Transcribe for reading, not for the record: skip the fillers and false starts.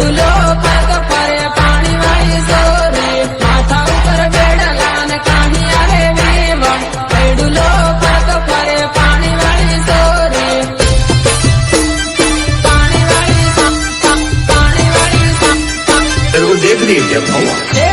પેડુલો પગ ફરે પાણી વાળી સોરી માથા ઉપર બેડલા ને કાહી આવે વેવણ પેડુલો પગ ફરે પાણી વાળી સોરી પાણી વાળી वो देख रही है क्या